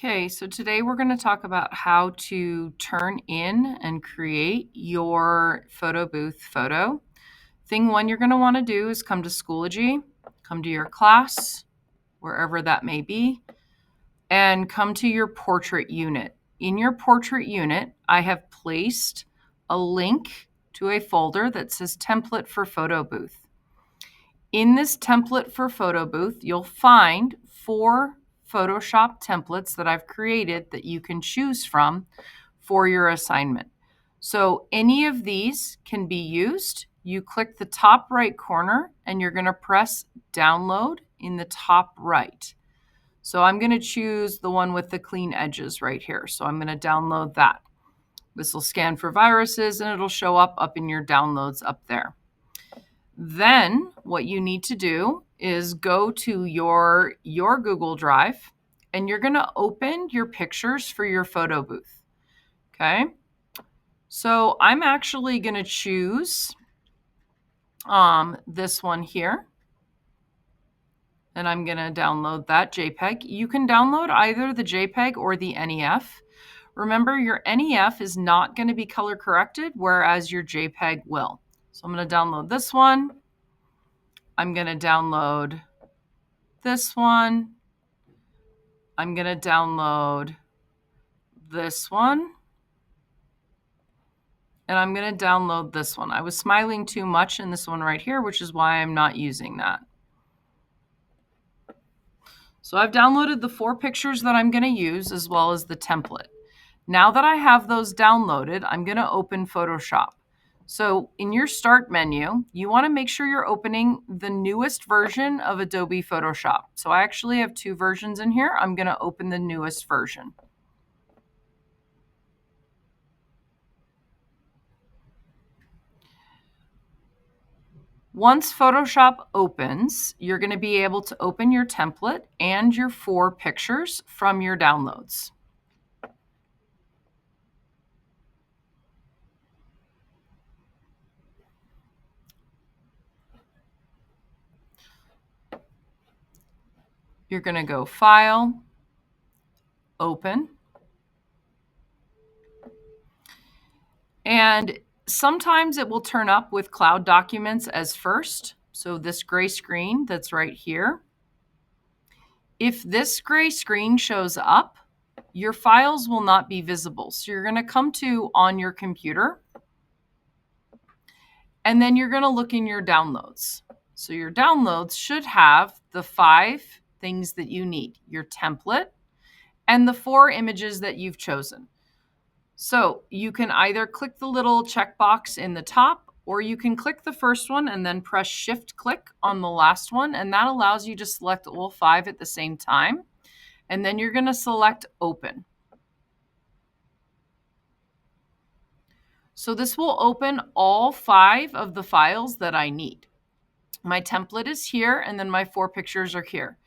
Okay, so today we're going to talk about how to turn in and create your photo booth photo. Thing one you're going to want to do is come to Schoology, come to your class, wherever that may be, and come to your portrait unit. In your portrait unit, I have placed a link to a folder that says template for photo booth. In this template for photo booth, you'll find 4 Photoshop templates that I've created that you can choose from for your assignment. So any of these can be used. You click the top right corner and you're going to press download in the top right. So I'm going to choose the one with the clean edges right here. So I'm going to download that. This will scan for viruses and it'll show up in your downloads up there. Then what you need to do is go to your Google Drive and you're going to open your pictures for your photo booth. Okay. So I'm actually going to choose this one here. And I'm going to download that JPEG. You can download either the JPEG or the NEF. Remember, your NEF is not going to be color corrected, whereas your JPEG will. So I'm going to download this one. I'm going to download this one. I'm going to download this one. And I'm going to download this one. I was smiling too much in this one right here, which is why I'm not using that. So I've downloaded the 4 pictures that I'm going to use as well as the template. Now that I have those downloaded, I'm going to open Photoshop. So in your start menu, you want to make sure you're opening the newest version of Adobe Photoshop. So I actually have 2 versions in here. I'm going to open the newest version. Once Photoshop opens, you're going to be able to open your template and your 4 pictures from your downloads. You're going to go File, Open. And sometimes it will turn up with Cloud Documents as first. So this gray screen that's right here. If this gray screen shows up, your files will not be visible. So you're going to come to on your computer, and then you're going to look in your downloads. So your downloads should have the 5 things that you need, your template and the 4 images that you've chosen. So you can either click the little checkbox in the top, or you can click the first one and then press shift click on the last one. And that allows you to select all 5 at the same time. And then you're going to select open. So this will open all 5 of the files that I need. My template is here, and then my 4 pictures are here.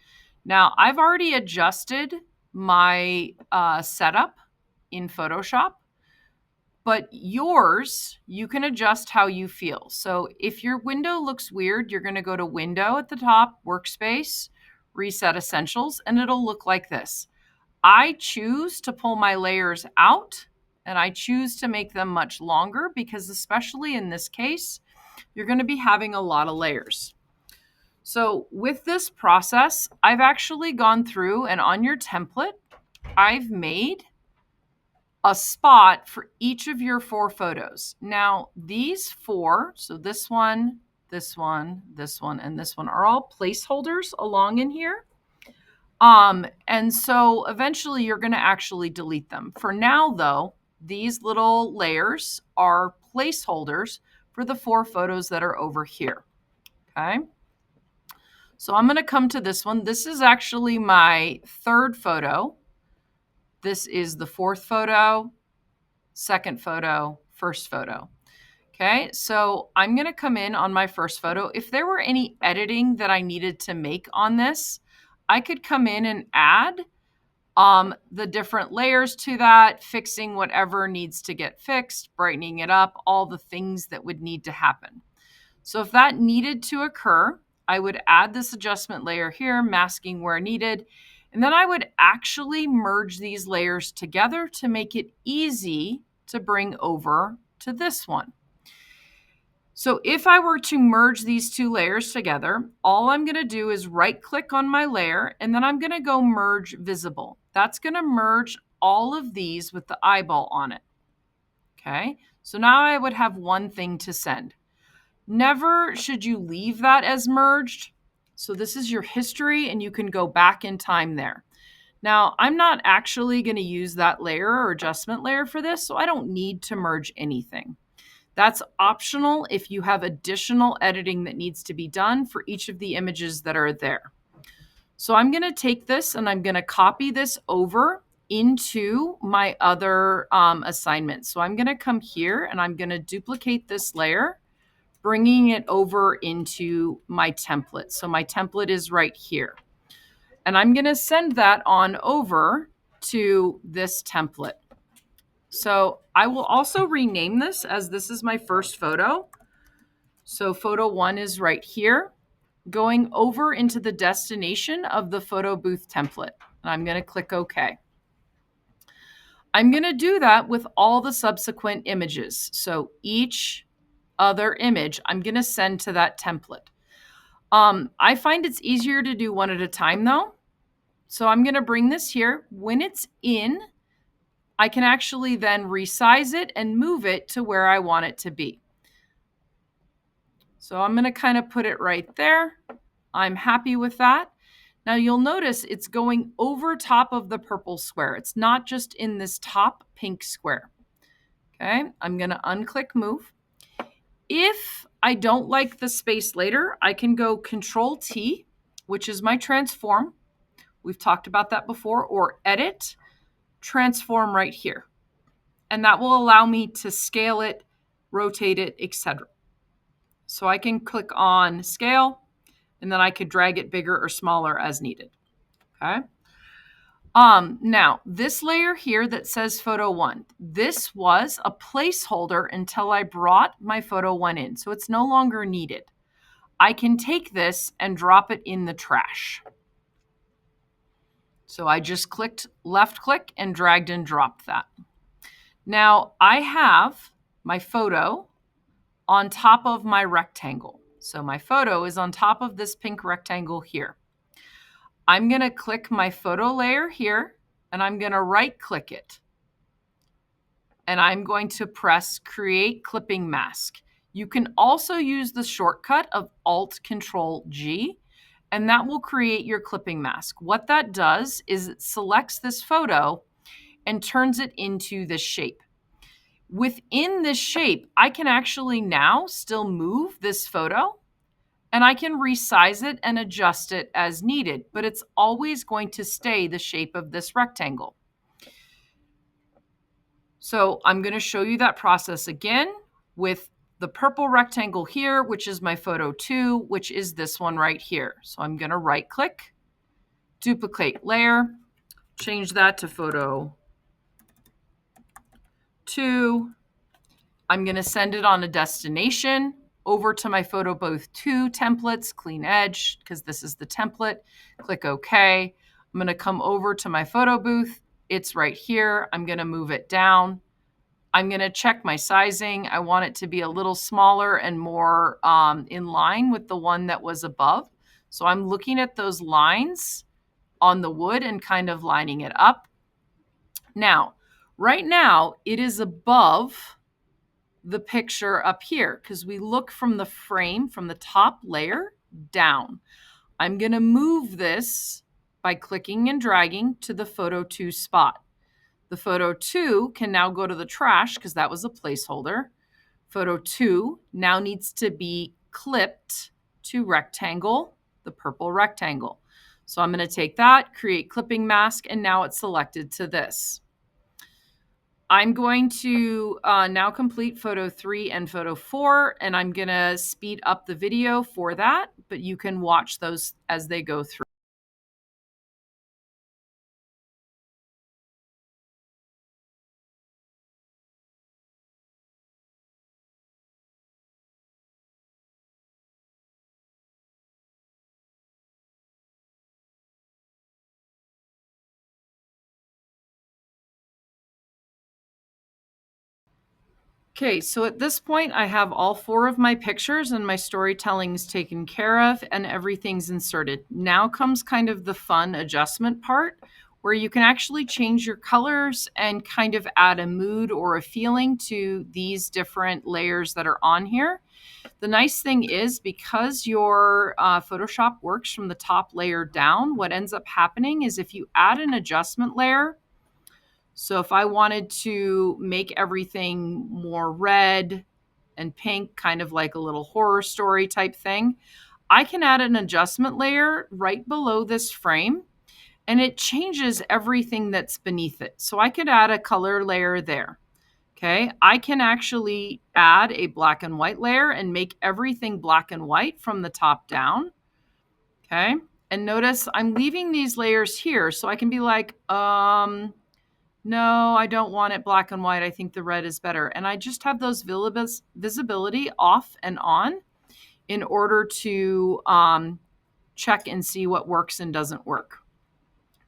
Now I've already adjusted my setup in Photoshop. But yours, you can adjust how you feel. So if your window looks weird, you're going to go to Window at the top, Workspace, Reset Essentials, and it'll look like this. I choose to pull my layers out, and I choose to make them much longer because especially in this case, you're going to be having a lot of layers. So with this process, I've actually gone through and on your template, I've made a spot for each of your 4 photos. Now, these 4, so this one, this one, this one, and this one are all placeholders along in here. And so eventually you're going to actually delete them. For now, though, these little layers are placeholders for the 4 photos that are over here. Okay. So I'm going to come to this one. This is actually my 3rd photo. This is the 4th photo. 2nd photo, 1st photo. Okay, so I'm going to come in on my 1st photo. If there were any editing that I needed to make on this, I could come in and add the different layers to that, fixing whatever needs to get fixed, brightening it up, all the things that would need to happen. So if that needed to occur, I would add this adjustment layer here, masking where needed. And then I would actually merge these layers together to make it easy to bring over to this one. So if I were to merge these two layers together, all I'm going to do is right click on my layer, and then I'm going to go merge visible. That's going to merge all of these with the eyeball on it. Okay, so now I would have one thing to send. Never should you leave that as merged. So this is your history, and you can go back in time there. Now, I'm not actually going to use that layer or adjustment layer for this, so I don't need to merge anything. That's optional if you have additional editing that needs to be done for each of the images that are there. So I'm going to take this and I'm going to copy this over into my other assignment. So I'm going to come here and I'm going to duplicate this layer, bringing it over into my template. So my template is right here. And I'm going to send that on over to this template. So I will also rename this as this is my first photo. So photo 1 is right here, going over into the destination of the photo booth template. And I'm going to click OK. I'm going to do that with all the subsequent images. So each other image, I'm going to send to that template. I find it's easier to do one at a time though. So I'm going to bring this here. When it's in, I can actually then resize it and move it to where I want it to be. So I'm going to kind of put it right there. I'm happy with that. Now you'll notice it's going over top of the purple square. It's not just in this top pink square. Okay, I'm going to unclick move. If I don't like the space later, I can go Control T, which is my transform. We've talked about that before, or edit, transform right here. And that will allow me to scale it, rotate it, etc. So I can click on scale, and then I could drag it bigger or smaller as needed. Okay. Now this layer here that says photo 1, this was a placeholder until I brought my photo 1 in. So it's no longer needed. I can take this and drop it in the trash. So I just clicked left click and dragged and dropped that. Now I have my photo on top of my rectangle. So my photo is on top of this pink rectangle here. I'm going to click my photo layer here and I'm going to right click it. And I'm going to press create clipping mask. You can also use the shortcut of Alt Control G, and that will create your clipping mask. What that does is it selects this photo and turns it into this shape. Within this shape, I can actually now still move this photo and I can resize it and adjust it as needed, but it's always going to stay the shape of this rectangle. So I'm going to show you that process again with the purple rectangle here, which is my photo 2, which is this one right here. So I'm going to right click, duplicate layer, change that to photo 2. I'm going to send it on a destination over to my photo booth 2 templates, clean edge, because this is the template. Click OK. I'm going to come over to my photo booth. It's right here. I'm going to move it down. I'm going to check my sizing. I want it to be a little smaller and more in line with the one that was above. So I'm looking at those lines on the wood and kind of lining it up. Now, right now, it is above the picture up here because we look from the frame, from the top layer down. I'm going to move this by clicking and dragging to the photo 2 spot. The photo 2 can now go to the trash because that was a placeholder. Photo 2 now needs to be clipped to rectangle, the purple rectangle. So I'm going to take that, create clipping mask, and now it's selected to this. I'm going to now complete photo 3 and photo 4, and I'm going to speed up the video for that, but you can watch those as they go through. Okay, so at this point, I have all 4 of my pictures and my storytelling is taken care of and everything's inserted. Now comes kind of the fun adjustment part where you can actually change your colors and kind of add a mood or a feeling to these different layers that are on here. The nice thing is because your Photoshop works from the top layer down, what ends up happening is if you add an adjustment layer, so if I wanted to make everything more red and pink, kind of like a little horror story type thing, I can add an adjustment layer right below this frame and it changes everything that's beneath it. So I could add a color layer there. Okay. I can actually add a black and white layer and make everything black and white from the top down. Okay. And notice I'm leaving these layers here so I can be like, no, I don't want it black and white. I think the red is better. And I just have those visibility off and on in order to check and see what works and doesn't work.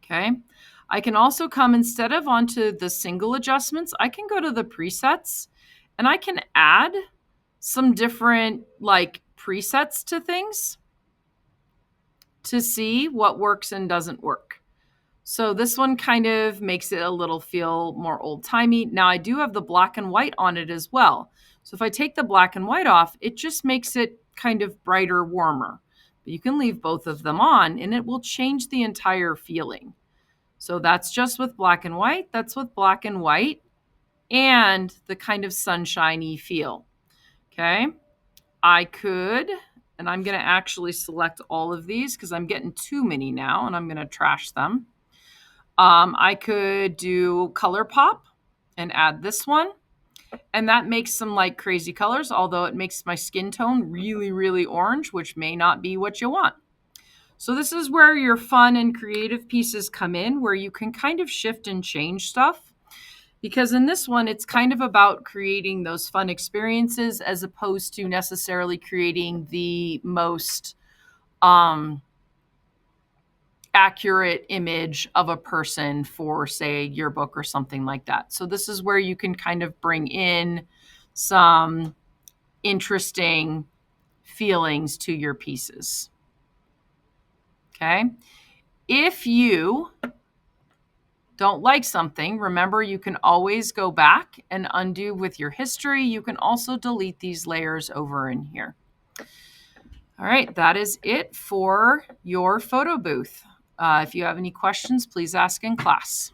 Okay. I can also come, instead of onto the single adjustments, I can go to the presets and I can add some different like presets to things to see what works and doesn't work. So this one kind of makes it a little feel more old-timey. Now I do have the black and white on it as well. So if I take the black and white off, it just makes it kind of brighter, warmer. But you can leave both of them on and it will change the entire feeling. So that's just with black and white. That's with black and white and the kind of sunshiny feel. Okay. I could, and I'm going to actually select all of these because I'm getting too many now and I'm going to trash them. I could do color pop and add this one. And that makes some like crazy colors, although it makes my skin tone really, really orange, which may not be what you want. So this is where your fun and creative pieces come in, where you can kind of shift and change stuff. Because in this one, it's kind of about creating those fun experiences as opposed to necessarily creating the most accurate image of a person for, say, a yearbook or something like that. So this is where you can kind of bring in some interesting feelings to your pieces. Okay. If you don't like something, remember you can always go back and undo with your history. You can also delete these layers over in here. All right, that is it for your photo booth. If you have any questions, please ask in class.